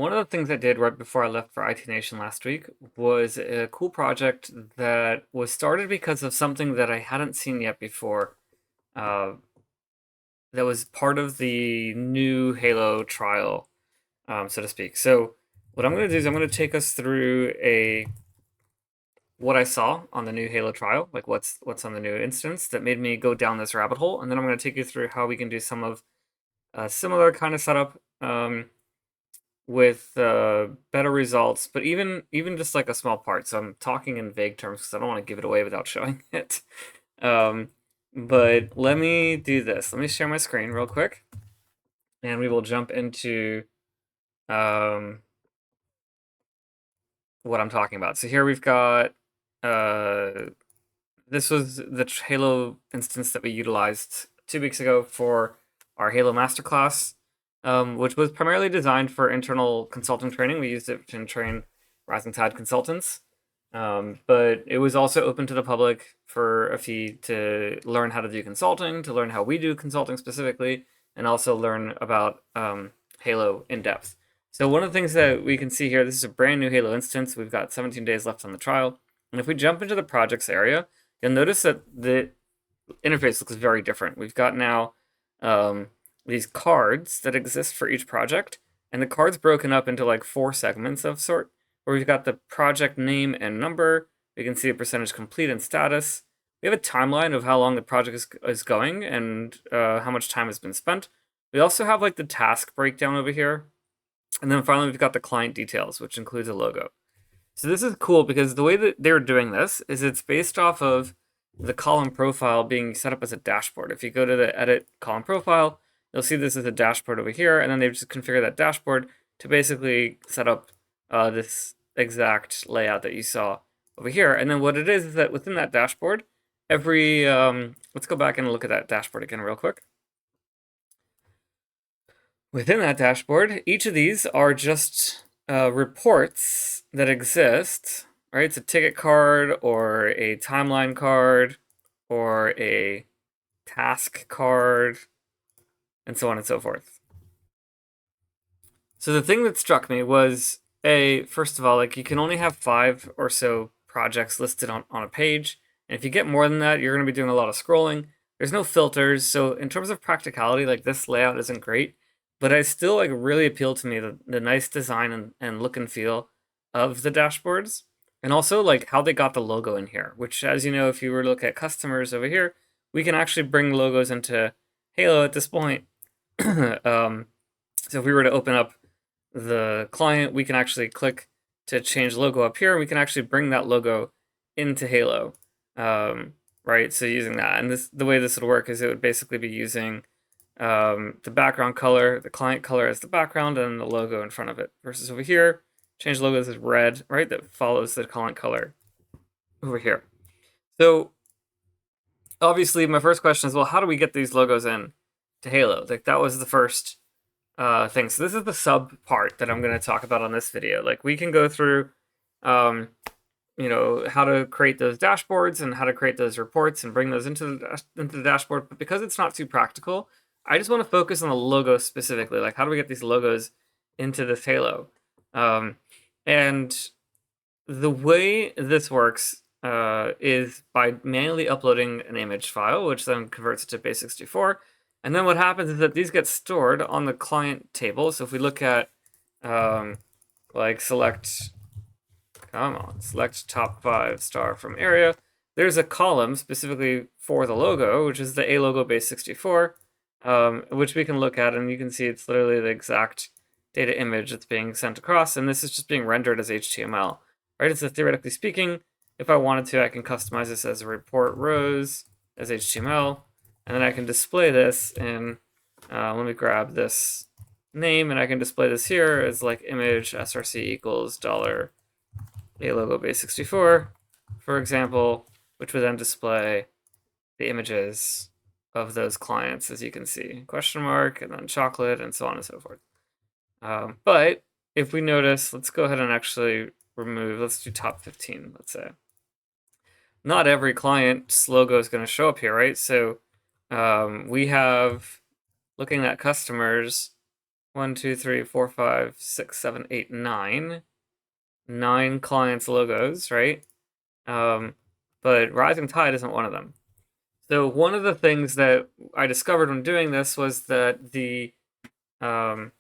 One of the things I did right before I left for IT Nation last week was a cool project that was started because of something that I hadn't seen yet before. Uh, that was part of the new Halo trial, so to speak. So what I'm going to do is I'm going to take us through a what I saw on the new Halo trial, like what's on the new instance that made me go down this rabbit hole, and then I'm going to take you through how we can do some of a similar kind of setup. With better results, but even just like a small part. So I'm talking in vague terms because I don't want to give it away without showing it. Um, but let me do this. Let me share my screen real quick, and we will jump into um, what I'm talking about. So here we've got this was the Halo instance that we utilized 2 weeks ago for our Halo Masterclass, which was primarily designed for internal consulting training. We used it to train Rising Tide consultants, but it was also open to the public for a fee to learn how to do consulting, to learn how we do consulting specifically, and also learn about Halo in depth. So one of the things that we can see here, this is a brand new Halo instance. We've got 17 days left on the trial. And if we jump into the projects area, you'll notice that the interface looks very different. We've got now these cards that exist for each project, and the cards broken up into like 4 segments of sort, where we've got the project name and number. We can see a percentage complete and status. We have a timeline of how long the project is going and how much time has been spent. We also have like the task breakdown over here. And then finally, we've got the client details, which includes a logo. So this is cool because the way that they're doing this is it's based off of the column profile being set up as a dashboard. If you go to the edit column profile, you'll see this is a dashboard over here, and then they've just configured that dashboard to basically set up this exact layout that you saw over here. And then what it is that within that dashboard, every let's go back and look at that dashboard again real quick. Within that dashboard, each of these are just reports that exist, right? It's a ticket card or a timeline card or a task card and so on and so forth. So the thing that struck me was first of all, like you can only have 5 or so projects listed on a page. And if you get more than that, you're going to be doing a lot of scrolling. There's no filters. So in terms of practicality, like this layout isn't great, but I still like really appealed to me the nice design and look and feel of the dashboards. And also like how they got the logo in here, which as you know, if you were to look at customers over here, we can actually bring logos into Halo at this point. So if we were to open up the client, we can actually click to change logo up here, and we can actually bring that logo into Halo, right? So using that, and the way this would work is it would basically be using the background color, the client color as the background, and the logo in front of it. Versus over here, change logos as red, right? That follows the client color over here. So obviously, my first question is, well, how do we get these logos in to Halo? Like that was the first thing. So this is the sub part that I'm going to talk about on this video. Like we can go through, how to create those dashboards and how to create those reports and bring those into the dashboard. But because it's not too practical, I just want to focus on the logo specifically. Like how do we get these logos into this Halo? And the way this works is by manually uploading an image file, which then converts it to base64. And then what happens is that these get stored on the client table. So if we look at select top 5 star from area, there's a column specifically for the logo, which is the A logo base64, which we can look at, and you can see it's literally the exact data image that's being sent across, and this is just being rendered as HTML, right? So theoretically speaking, if I wanted to, I can customize this as a report rows as HTML, and then I can display this in, let me grab this name, and I can display this here as like image src equals $a logo base64, for example, which would then display the images of those clients, as you can see, question mark, and then chocolate, and so on and so forth. But if we notice, let's go ahead and actually remove, let's do top 15, let's say. Not every client's logo is going to show up here, right? So we have, looking at customers, 1, 2, 3, 4, 5, 6, 7, 8, 9. 9 clients' logos, right? But Rising Tide isn't one of them. So one of the things that I discovered when doing this was that um,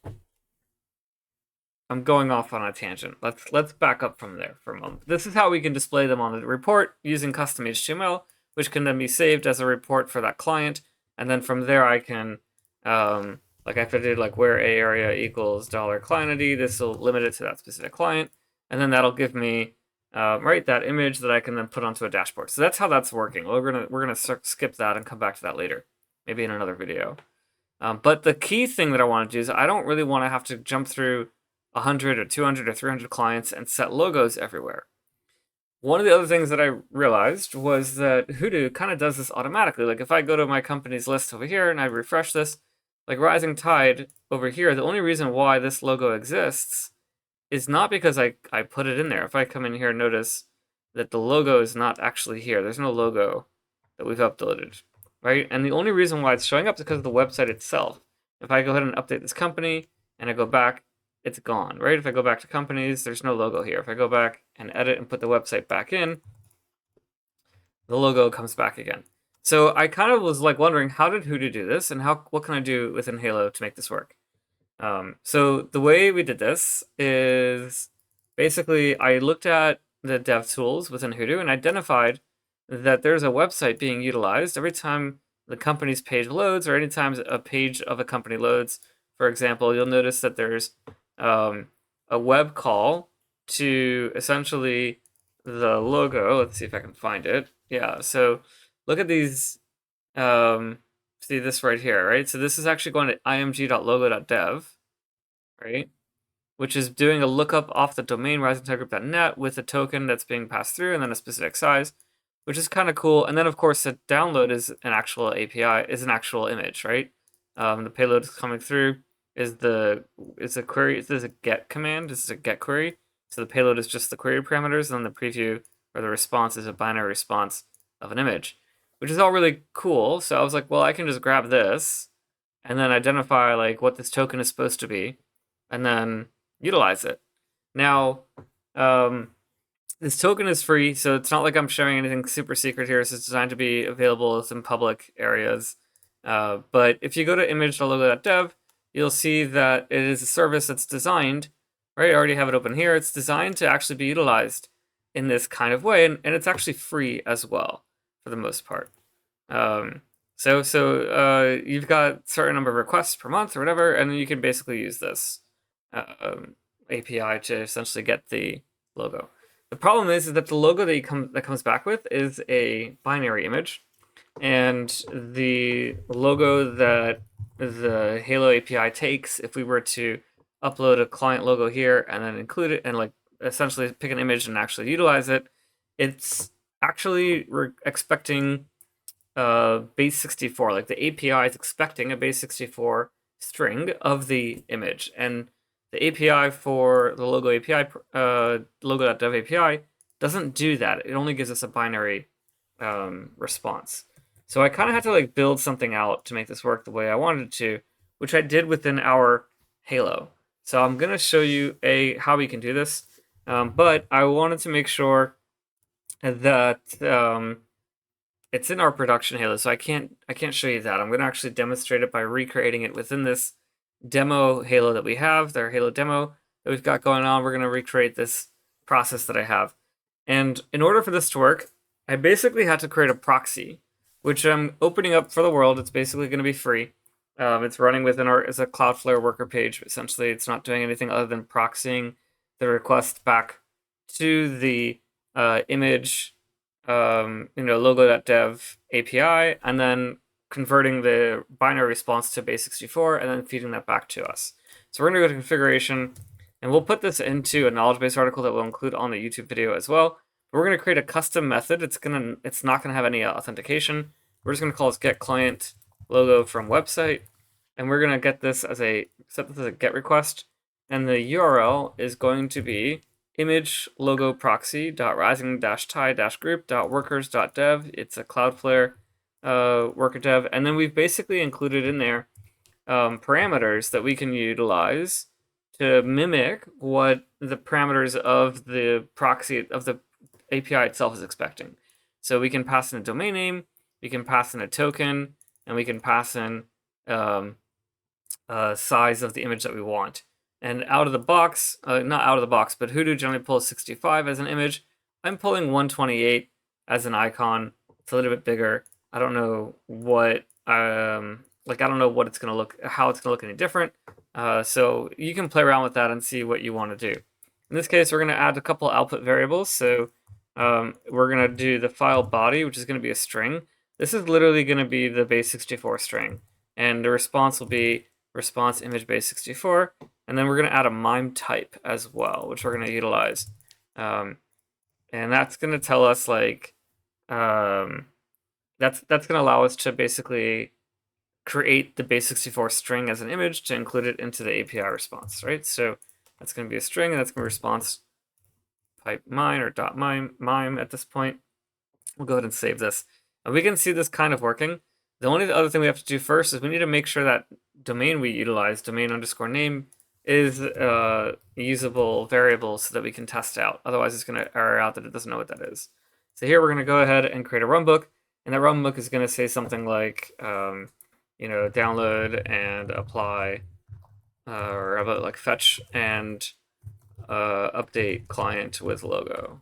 I'm going off on a tangent. Let's back up from there for a moment. This is how we can display them on the report using custom HTML, which can then be saved as a report for that client, and then from there I can, like if I did like where a area equals $client ID, this will limit it to that specific client, and then that'll give me right that image that I can then put onto a dashboard. So that's how that's working. We're gonna skip that and come back to that later, maybe in another video. But the key thing that I want to do is I don't really want to have to jump through 100 or 200 or 300 clients and set logos everywhere. One of the other things that I realized was that Hoodoo kind of does this automatically. Like if I go to my company's list over here and I refresh this, like Rising Tide over here, the only reason why this logo exists is not because I put it in there. If I come in here and notice that the logo is not actually here, there's no logo that we've uploaded, right? And the only reason why it's showing up is because of the website itself. If I go ahead and update this company and I go back, it's gone, right? If I go back to companies, there's no logo here. If I go back and edit and put the website back in, the logo comes back again. So I kind of was like wondering, how did Hoodoo do this, and what can I do within Halo to make this work? So the way we did this is basically I looked at the dev tools within Hoodoo and identified that there's a website being utilized every time the company's page loads, or anytime a page of a company loads. For example, you'll notice that there's a web call to essentially the logo. Let's see if I can find it. Yeah, so look at these. See this right here, right? So this is actually going to img.logo.dev, right? Which is doing a lookup off the domain risingtidegroup.net with a token that's being passed through and then a specific size, which is kind of cool. And then of course the download is an actual API, is an actual image, right? The payload is coming through is a query. This is a get command. This is a get query. So the payload is just the query parameters, and then the preview or the response is a binary response of an image, which is all really cool. So I was like, well, I can just grab this and then identify like what this token is supposed to be, and then utilize it. Now, this token is free, so it's not like I'm showing anything super secret here. It's designed to be available in public areas. But if you go to image.logo.dev, you'll see that it is a service that's designed, right? I already have it open here. It's designed to actually be utilized in this kind of way, and it's actually free as well for the most part. So you've got a certain number of requests per month or whatever, and then you can basically use this API to essentially get the logo. The problem is that the logo that comes back with is a binary image, and the logo that the Halo API takes, if we were to upload a client logo here and then include it and like essentially pick an image and actually utilize it, it's actually we're expecting base 64. Like the API is expecting a base 64 string of the image, and the API for the logo API, logo.dev API, doesn't do that. It only gives us a binary response. So I kind of had to like build something out to make this work the way I wanted it to, which I did within our Halo. So I'm gonna show you how we can do this, but I wanted to make sure that it's in our production Halo, so I can't show you that. I'm gonna actually demonstrate it by recreating it within this demo Halo that we have, their Halo demo that we've got going on. We're gonna recreate this process that I have. And in order for this to work, I basically had to create a proxy, which I'm opening up for the world. It's basically going to be free. It's running within it's a Cloudflare worker page. Essentially, it's not doing anything other than proxying the request back to the image, logo.dev API, and then converting the binary response to base64 and then feeding that back to us. So we're going to go to configuration, and we'll put this into a knowledge base article that we'll include on the YouTube video as well. We're going to create a custom method. It's not going to have any authentication. We're just going to call this get client logo from website, and we're going to get this set this as a get request, and the URL is going to be image logo proxy.rising-tide-group.workers.dev. It's a Cloudflare worker dev, and then we've basically included in there parameters that we can utilize to mimic what the parameters of the proxy of the API itself is expecting. So we can pass in a domain name, we can pass in a token, and we can pass in size of the image that we want. And out of the box, not out of the box, but Hoodoo generally pulls 65 as an image. I'm pulling 128 as an icon. It's a little bit bigger. I don't know what I don't know what it's gonna look, how it's gonna look any different. So you can play around with that and see what you want to do. In this case, we're gonna add a couple output variables. So we're gonna do the file body, which is gonna be a string. This is literally gonna be the base64 string, and the response will be response image base64, and then we're gonna add a MIME type as well, which we're gonna utilize, and that's gonna tell us like that's gonna allow us to basically create the base64 string as an image to include it into the API response, right? So that's going to be a string, and that's going to be response type mime or dot mime at this point. We'll go ahead and save this. And we can see this kind of working. The only other thing we have to do first is we need to make sure that domain we utilize, domain underscore name, is a usable variable so that we can test out. Otherwise, it's going to error out that it doesn't know what that is. So here we're going to go ahead and create a runbook, and that runbook is going to say something like, download and apply, or how about like fetch and update client with logo.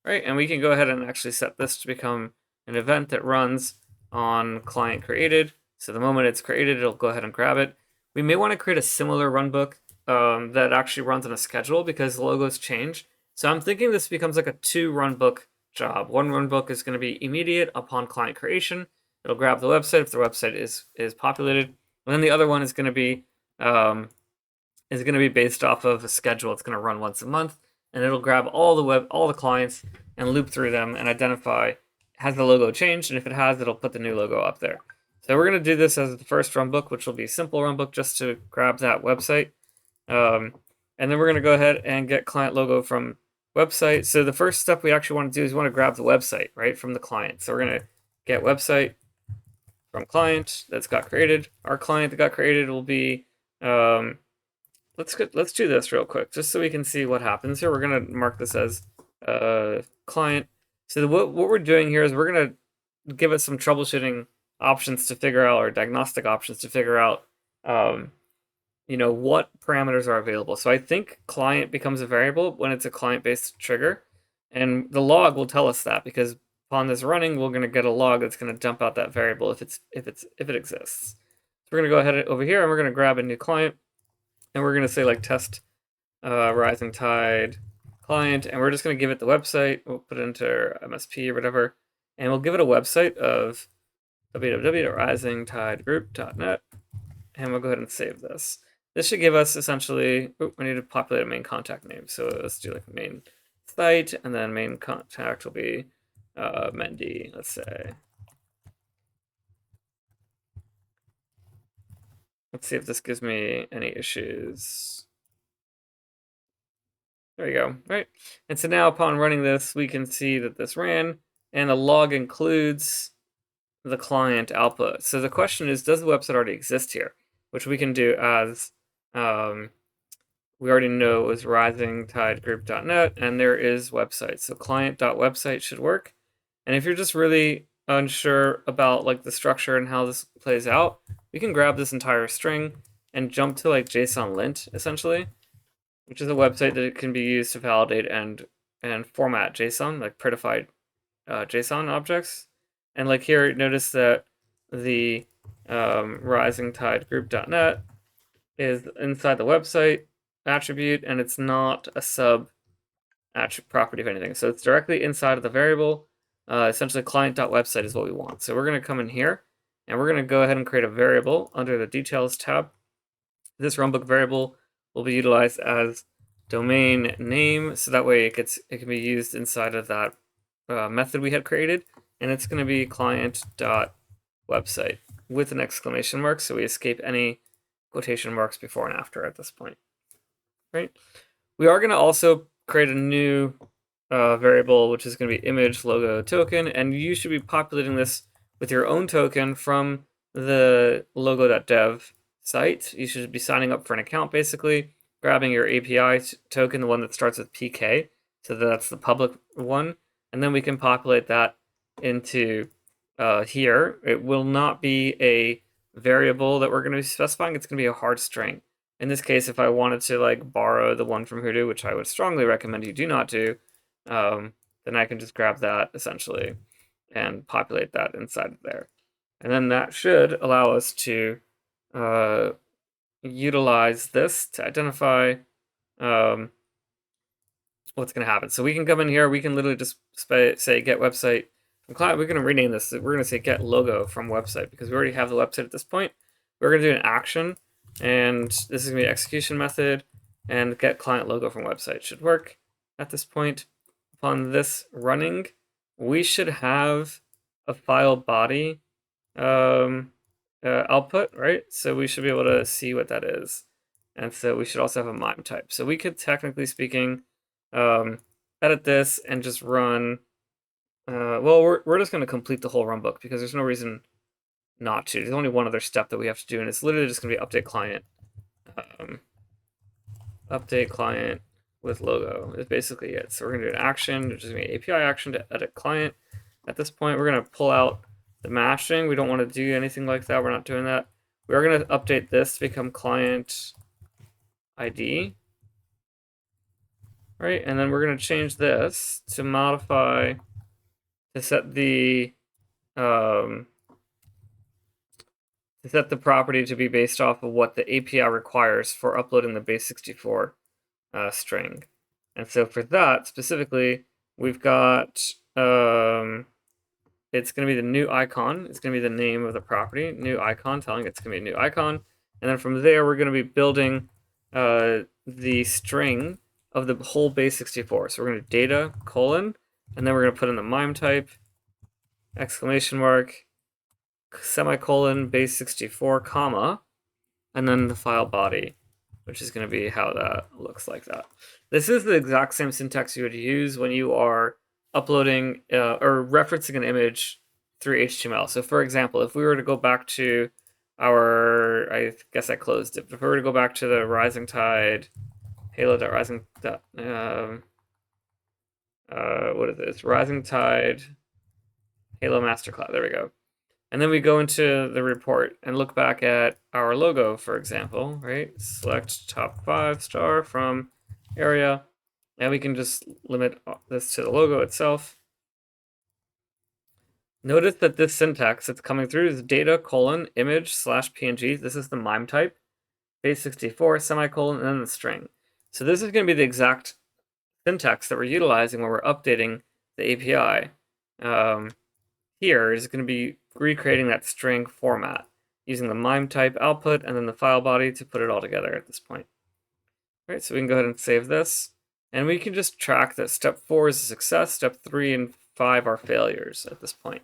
Right, and we can go ahead and actually set this to become an event that runs on client created. So the moment it's created, it'll go ahead and grab it. We may want to create a similar runbook that actually runs on a schedule because the logos change. So I'm thinking this becomes like a 2 runbook job. One runbook is going to be immediate upon client creation. It'll grab the website if the website is populated, and then the other one is going to be based off of a schedule. It's going to run once a month, and it'll grab all the clients and loop through them and identify, has the logo changed, and if it has, it'll put the new logo up there. So we're going to do this as the first runbook, which will be a simple runbook just to grab that website, and then we're going to go ahead and get client logo from website. So the first step we actually want to do is we want to grab the website right from the client. So we're going to get website from client that's got created. Our client that got created will be let's do this real quick just so we can see what happens here. We're gonna mark this as client. So what we're doing here is we're gonna give it some troubleshooting options to figure out, or diagnostic options to figure out what parameters are available. So I think client becomes a variable when it's a client-based trigger, and the log will tell us that because upon this running, we're going to get a log that's going to dump out that variable if it exists. So we're going to go ahead over here and we're going to grab a new client, and we're going to say like test rising tide client, and we're just going to give it the website. We'll put it into MSP or whatever, and we'll give it a website of www.risingtidegroup.net, and we'll go ahead and save this. This should give us essentially, we need to populate a main contact name. So let's do like main site, and then main contact will be Mendy, let's say. Let's see if this gives me any issues. There we go, right? And so now upon running this, we can see that this ran, and the log includes the client output. So the question is, does the website already exist here? Which we can do as, we already know it was risingtidegroup.net, and there is website. So client.website should work. And if you're just really unsure about like the structure and how this plays out, we can grab this entire string and jump to like JSON lint essentially, which is a website that can be used to validate and format JSON, like prettified JSON objects. And like here, notice that the risingtidegroup.net is inside the website attribute, and it's not a sub property of anything. So it's directly inside of the variable. Essentially, client.website is what we want. So we're going to come in here, and we're going to go ahead and create a variable under the details tab. This runbook variable will be utilized as domain name, so that way it can be used inside of that method we had created, and it's going to be client.website with an exclamation mark, so we escape any quotation marks before and after at this point. Right? We are going to also create a new variable, which is going to be image logo token, and you should be populating this with your own token from the logo.dev site, you should be signing up for an account basically, grabbing your API token, the one that starts with PK, so that's the public one, and then we can populate that into here. It will not be a variable that we're going to be specifying, it's going to be a hard string. In this case, if I wanted to like borrow the one from Hoodoo, which I would strongly recommend you do not do, then I can just grab that essentially and populate that inside of there. And then that should allow us to utilize this to identify what's going to happen. So we can come in here, we can literally just say get website from client. We're going to rename this. We're going to say get logo from website because we already have the website at this point. We're going to do an action, and this is going to be execution method, and get client logo from website should work at this point. Upon this running, we should have a file body output, right? So we should be able to see what that is. And so we should also have a MIME type. So we could, technically speaking, edit this and just run. Well, we're just going to complete the whole runbook because there's no reason not to. There's only one other step that we have to do, and it's literally just going to be update client. Update client with logo is basically it. So we're going to do an action, which is going to be an API action to edit client. At this point, we're going to pull out the matching. We don't want to do anything like that. We're not doing that. We are going to update this to become client ID. Right, and then we're going to change this to modify, to set the property to be based off of what the API requires for uploading the base64 string. And so for that specifically, we've got it's going to be the new icon. It's going to be the name of the property, new icon, telling it's going to be a new icon. And then from there, we're going to be building the string of the whole base64. So we're going to do data, colon, and then we're going to put in the MIME type, exclamation mark, semicolon, base64, comma, and then the file body, which is going to be how that looks like that. This is the exact same syntax you would use when you are uploading or referencing an image through HTML. So for example, if we were to go back to our, I guess I closed it, but if we were to go back to the Rising Tide, Halo.rising, what is this? Rising Tide, Halo Masterclass, there we go. And then we go into the report and look back at our logo, for example, right? Select top 5 from area, and we can just limit this to the logo itself. Notice that this syntax that's coming through is data, colon, image, slash PNG. This is the MIME type, base64, semicolon, and then the string. So this is going to be the exact syntax that we're utilizing when we're updating the API. Here is going to be recreating that string format using the MIME type output and then the file body to put it all together at this point. All right, so we can go ahead and save this, and we can just track that step 4 is a success, step 3 and 5 are failures at this point.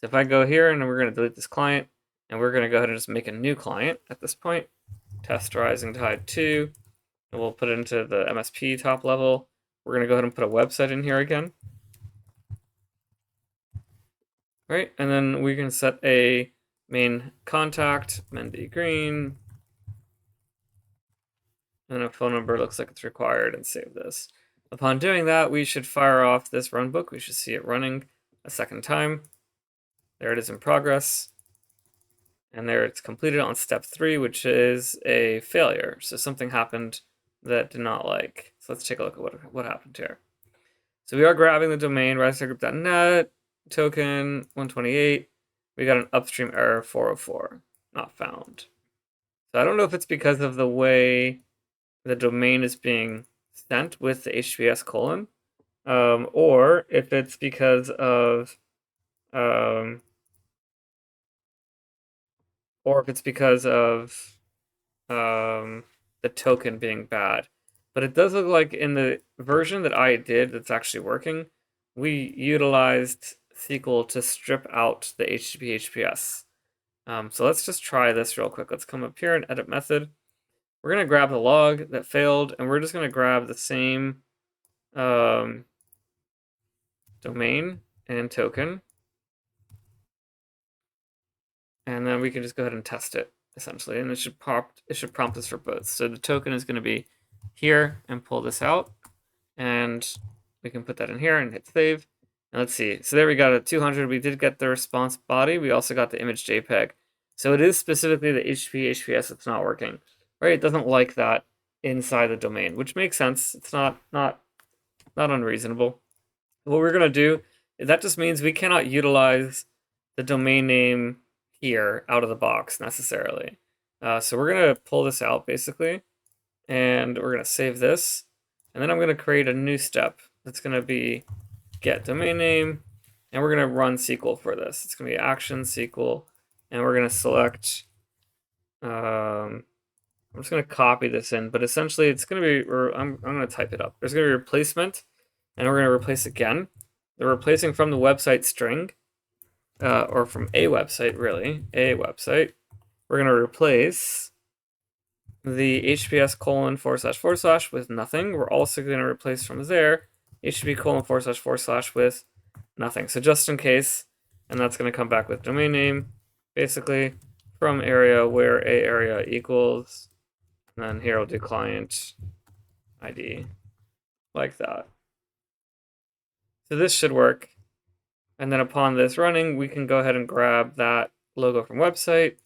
So if I go here and we're going to delete this client, and we're going to go ahead and just make a new client at this point, test Rising Tide 2, and we'll put it into the MSP top level. We're going to go ahead and put a website in here again. Right, and then we can set a main contact, Mendy Green, and a phone number looks like it's required, and save this. Upon doing that, we should fire off this runbook. We should see it running a second time. There it is in progress. And there it's completed on step 3, which is a failure. So something happened that did not like. So let's take a look at what happened here. So we are grabbing the domain, risingtideGroup.net, token 128. We got an upstream error 404, not found. So I don't know if it's because of the way the domain is being sent with the HTTPS colon, or if it's because of the token being bad. But it does look like in the version that I did that's actually working, we utilized SQL to strip out the HTTP HPS. So let's just try this real quick. Let's come up here and edit method. We're going to grab the log that failed, and we're just going to grab the same domain and token. and then we can just go ahead and test it essentially, and it should prompt us for both. So the token is going to be here, and pull this out, and we can put that in here and hit save. And let's see. So there we got a 200. We did get the response body. We also got the image JPEG. So it is specifically the HTTP HPS that's not working, right? It doesn't like that inside the domain, which makes sense. It's not unreasonable. What we're gonna do is that just means we cannot utilize the domain name here out of the box necessarily. So we're gonna pull this out basically, and we're gonna save this, and then I'm gonna create a new step that's gonna be get domain name, and we're gonna run SQL for this. It's gonna be action SQL, and we're gonna select. I'm just gonna copy this in, but essentially it's gonna be. I'm gonna type it up. There's gonna be replacement, and we're gonna replace again. They're replacing from the website string, or from a website really, a website. We're gonna replace the HTTPS:// with nothing. We're also gonna replace from there HTTP:// with nothing. So just in case, and that's going to come back with domain name, basically from area where a area equals, and then here I'll do client ID, like that. So this should work. And then upon this running, we can go ahead and grab that logo from website.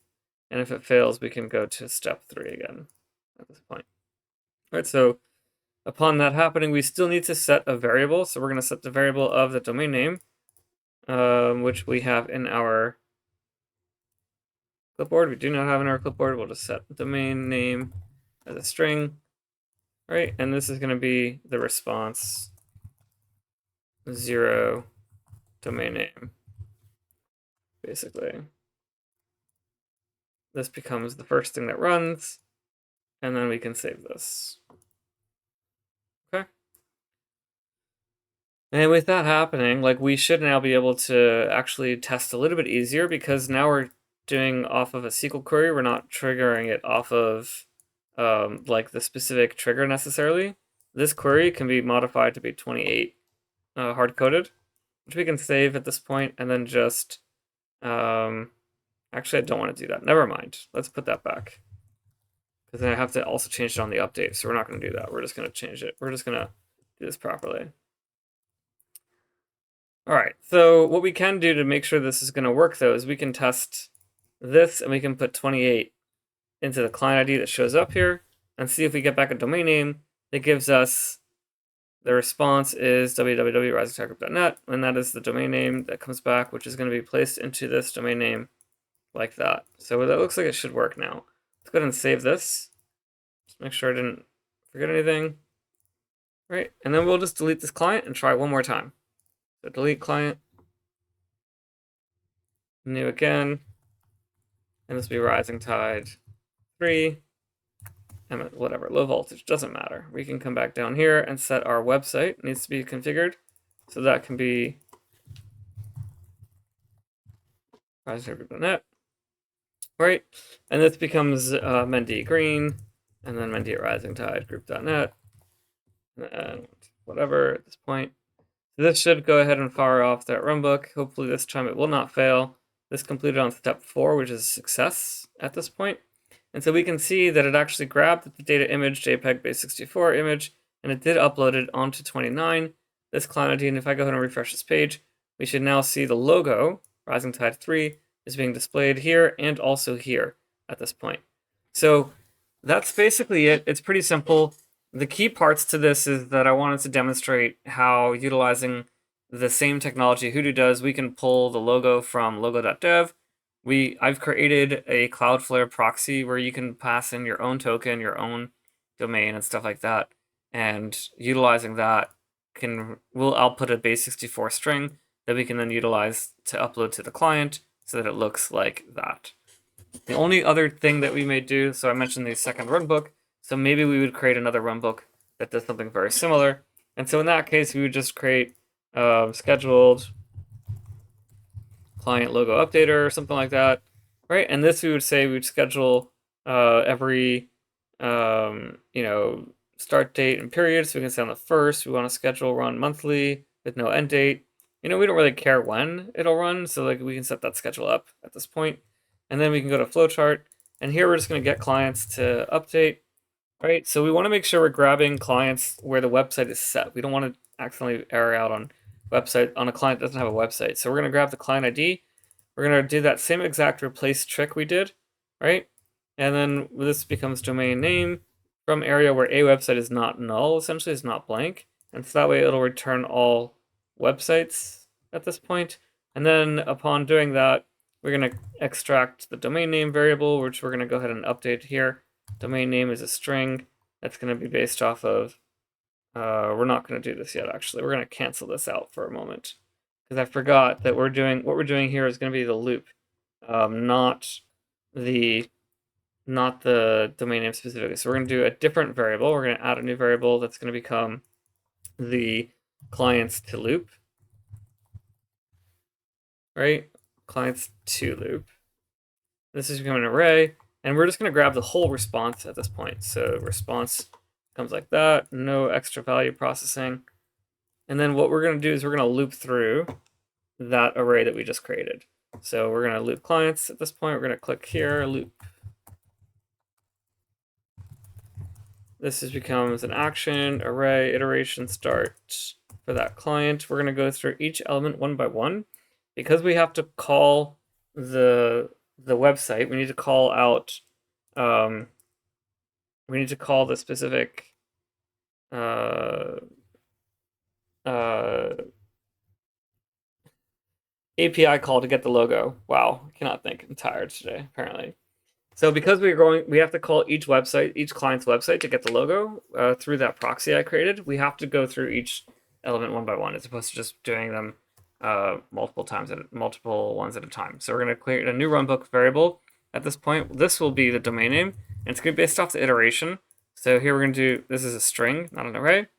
And if it fails, we can go to step 3 again at this point. All right, so upon that happening, we still need to set a variable. So we're going to set the variable of the domain name, which we have in our clipboard. We do not have in our clipboard. We'll just set domain name as a string, right? And this is going to be the response 0 domain name, basically. This becomes the first thing that runs, and then we can save this. Okay. And with that happening, like, we should now be able to actually test a little bit easier, because now we're doing off of a SQL query. We're not triggering it off of like the specific trigger necessarily. This query can be modified to be 28 hard-coded, which we can save at this point, and then just actually, I don't want to do that. Never mind. Let's put that back, because then I have to also change it on the update. So we're not going to do that. We're just going to change it. We're just going to do this properly. All right, so what we can do to make sure this is going to work, though, is we can test this, and we can put 28 into the client ID that shows up here, and see if we get back a domain name that gives us the response is www.risingtiregroup.net, and that is the domain name that comes back, which is going to be placed into this domain name like that. So that looks like it should work now. Let's go ahead and save this. Just make sure I didn't forget anything. Right, and then we'll just delete this client and try one more time. So delete client, new again, and this will be Rising Tide 3, and whatever, low voltage, doesn't matter. We can come back down here and set our website. It needs to be configured. So that can be risingtiregroup.net, right? And this becomes Mendy Green, and then Mendy at risingtidegroup.net, and whatever at this point. So this should go ahead and fire off that runbook. Hopefully this time it will not fail. This completed on step 4, which is success at this point. And so we can see that it actually grabbed the data image, JPEG base64 image, and it did upload it onto 29, this client ID. And if I go ahead and refresh this page, we should now see the logo, Rising Tide 3, is being displayed here and also here at this point. So that's basically it. It's pretty simple. The key parts to this is that I wanted to demonstrate how, utilizing the same technology Hoodoo does, we can pull the logo from logo.dev. I've created a Cloudflare proxy where you can pass in your own token, your own domain, and stuff like that. And utilizing that will output a base64 string that we can then utilize to upload to the client so that it looks like that. The only other thing that we may do, so I mentioned the second runbook, so maybe we would create another runbook that does something very similar. And so in that case, we would just create scheduled client logo updater or something like that, right? And this we would say we would schedule every start date and period. So we can say on the 1st we want to schedule run monthly with no end date. We don't really care when it'll run, so like we can set that schedule up at this point. and then we can go to flowchart, and here we're just going to get clients to update, right? So we want to make sure we're grabbing clients where the website is set. We don't want to accidentally error out on a client that doesn't have a website. So we're going to grab the client ID. We're going to do that same exact replace trick we did, right? And then this becomes domain name from area where a website is not null, essentially is not blank. And so that way it'll return all websites at this point. And then upon doing that, we're going to extract the domain name variable, which we're going to go ahead and update here. Domain name is a string that's going to be based off of, we're not going to do this yet, actually. We're going to cancel this out for a moment because I forgot that what we're doing here is going to be the loop, not the domain name specifically. So we're going to do a different variable. We're going to add a new variable that's going to become the clients to loop, right? Clients to loop. This is becoming an array, and we're just going to grab the whole response at this point. So response comes like that, no extra value processing. And then what we're going to do is we're going to loop through that array that we just created. So we're going to loop clients at this point. We're going to click here, loop. This becomes an action, array, iteration start for that client. We're going to go through each element one by one. Because we have to call the website, we need to call out, we need to call the specific API call to get the logo. Wow, I cannot think. I'm tired today, apparently. So because we have to call each client's website to get the logo through that proxy I created. We have to go through each element one by one, as opposed to just doing them multiple ones at a time. So we're going to create a new runbook variable. At this point, this will be the domain name, and it's going to be based off the iteration. So here we're going to do, this is a string, not an array.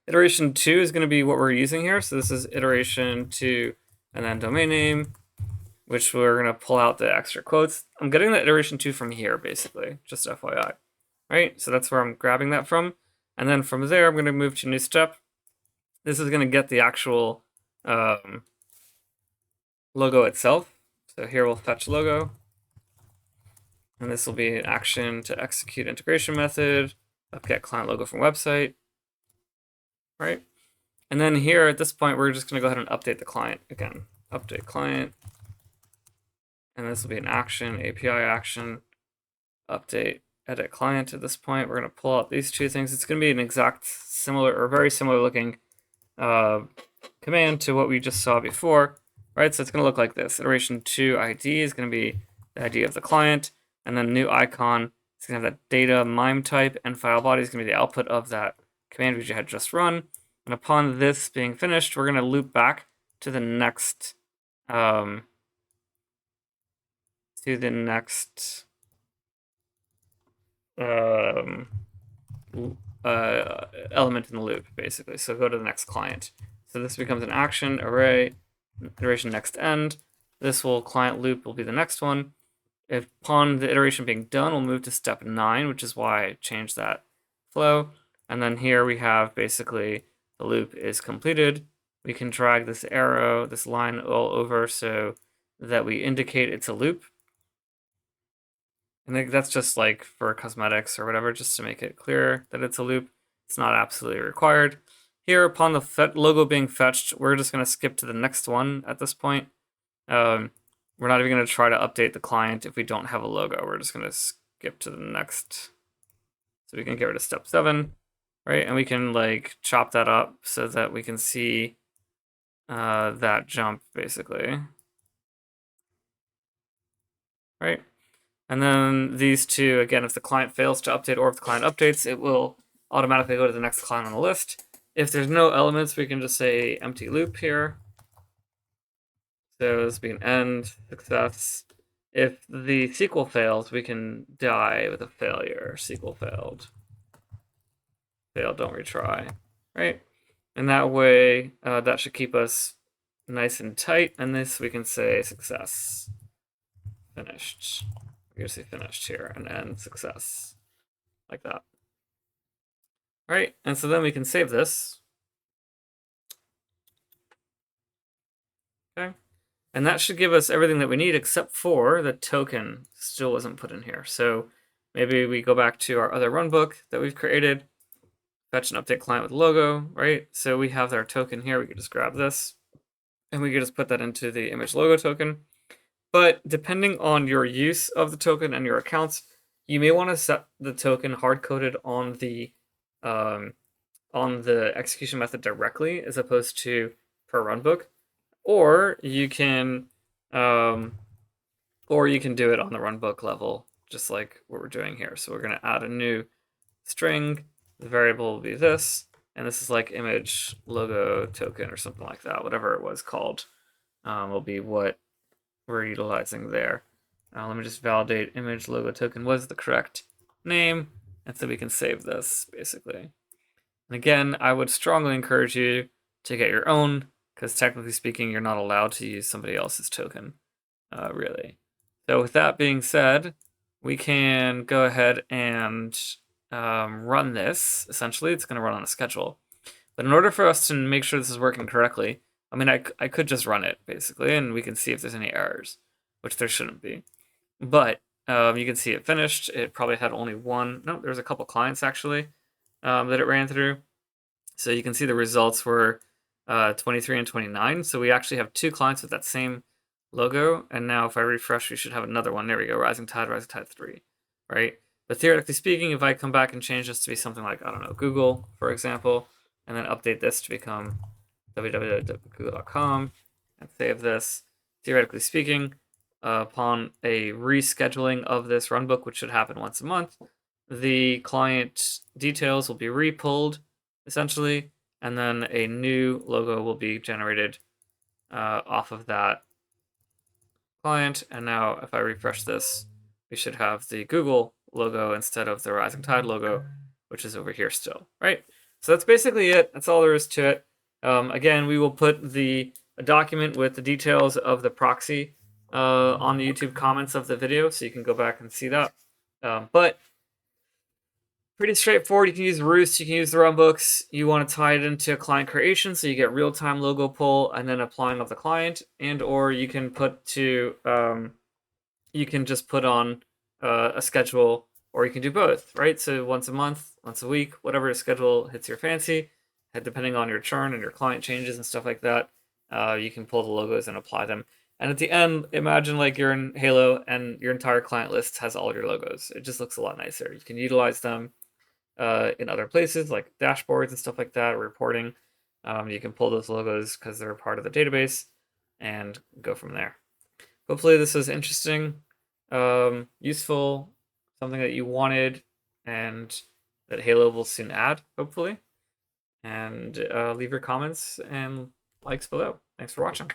Iteration 2 is going to be what we're using here. So this is iteration 2, and then domain name, which we're going to pull out the extra quotes. I'm getting the iteration 2 from here, basically, just FYI. Right, so that's where I'm grabbing that from. And then from there, I'm going to move to new step. This is going to get the actual logo itself. So here we'll fetch logo. And this will be an action to execute integration method of get client logo from website. Right? And then here at this point, we're just going to go ahead and update the client again. Update client. And this will be an action, API action, update, edit client. At this point, we're going to pull out these two things. It's going to be an exact similar or very similar looking command to what we just saw before, right? So it's going to look like this. Iteration 2 ID is going to be the ID of the client, and then new icon is going to have that data MIME type, and file body is going to be the output of that command we had just run. And upon this being finished, we're going to loop back to the next element in the loop, basically. So go to the next client. So this becomes an action, array, iteration next end. This client loop will be the next one. If upon the iteration being done, we'll move to step 9, which is why I changed that flow. And then here we have basically the loop is completed. We can drag this arrow, this line all over so that we indicate it's a loop. And that's just like for cosmetics or whatever, just to make it clear that it's a loop. It's not absolutely required. Here, upon the logo being fetched, we're just going to skip to the next one at this point. We're not even going to try to update the client if we don't have a logo. We're just going to skip to the next. So we can get rid of step 7, right? And we can like chop that up so that we can see that jump, basically. Right? And then these two, again, if the client fails to update or if the client updates, it will automatically go to the next client on the list. If there's no elements, we can just say empty loop here. So this will be an end, success. If the SQL fails, we can die with a failure. SQL failed. Failed, don't retry. Right? And that way, that should keep us nice and tight. And this we can say success. Finished. We're going to say finished here and end success. Like that. All right, and so then we can save this. Okay, And that should give us everything that we need except for the token still wasn't put in here. So maybe we go back to our other runbook that we've created, fetch an update client with logo, right? So we have our token here. We could just grab this and we could just put that into the image logo token. But depending on your use of the token and your accounts, you may want to set the token hard-coded on the execution method directly as opposed to per runbook, or you can do it on the runbook level, just like what we're doing here. So we're going to add a new string. The variable will be this, and this is like image logo token or something like that, whatever it was called, will be what we're utilizing there. Let me just validate image logo token was the correct name, and so we can save this basically. And again, I would strongly encourage you to get your own, because technically speaking, you're not allowed to use somebody else's token, really. So with that being said, we can go ahead and run this. Essentially, it's going to run on a schedule. But in order for us to make sure this is working correctly, I mean, I could just run it, basically, and we can see if there's any errors, which there shouldn't be. But you can see it finished. It probably had only one. No, there was a couple clients, actually, that it ran through. So you can see the results were 23 and 29. So we actually have 2 clients with that same logo. And now if I refresh, we should have another one. There we go, Rising Tide 3, right? But theoretically speaking, if I come back and change this to be something like, I don't know, Google, for example, and then update this to become www.google.com and save this, theoretically speaking, upon a rescheduling of this runbook, which should happen once a month, the client details will be re-pulled, essentially, and then a new logo will be generated off of that client. And now if I refresh this, we should have the Google logo instead of the Rising Tide logo, which is over here still, right? So that's basically it. That's all there is to it. Again, we will put a document with the details of the proxy on the YouTube comments of the video, so you can go back and see that. But pretty straightforward. You can use Roost, you can use the runbooks. You want to tie it into client creation, so you get real-time logo pull and then applying of the client, and or you can you can just put on a schedule, or you can do both, right? So once a month, once a week, whatever schedule hits your fancy, and depending on your churn and your client changes and stuff like that, you can pull the logos and apply them. And at the end, imagine like you're in Halo and your entire client list has all your logos. It just looks a lot nicer. You can utilize them in other places like dashboards and stuff like that, reporting. You can pull those logos because they're part of the database and go from there. Hopefully this was interesting, useful, something that you wanted, and that Halo will soon add, hopefully. And leave your comments and likes below. Thanks for watching.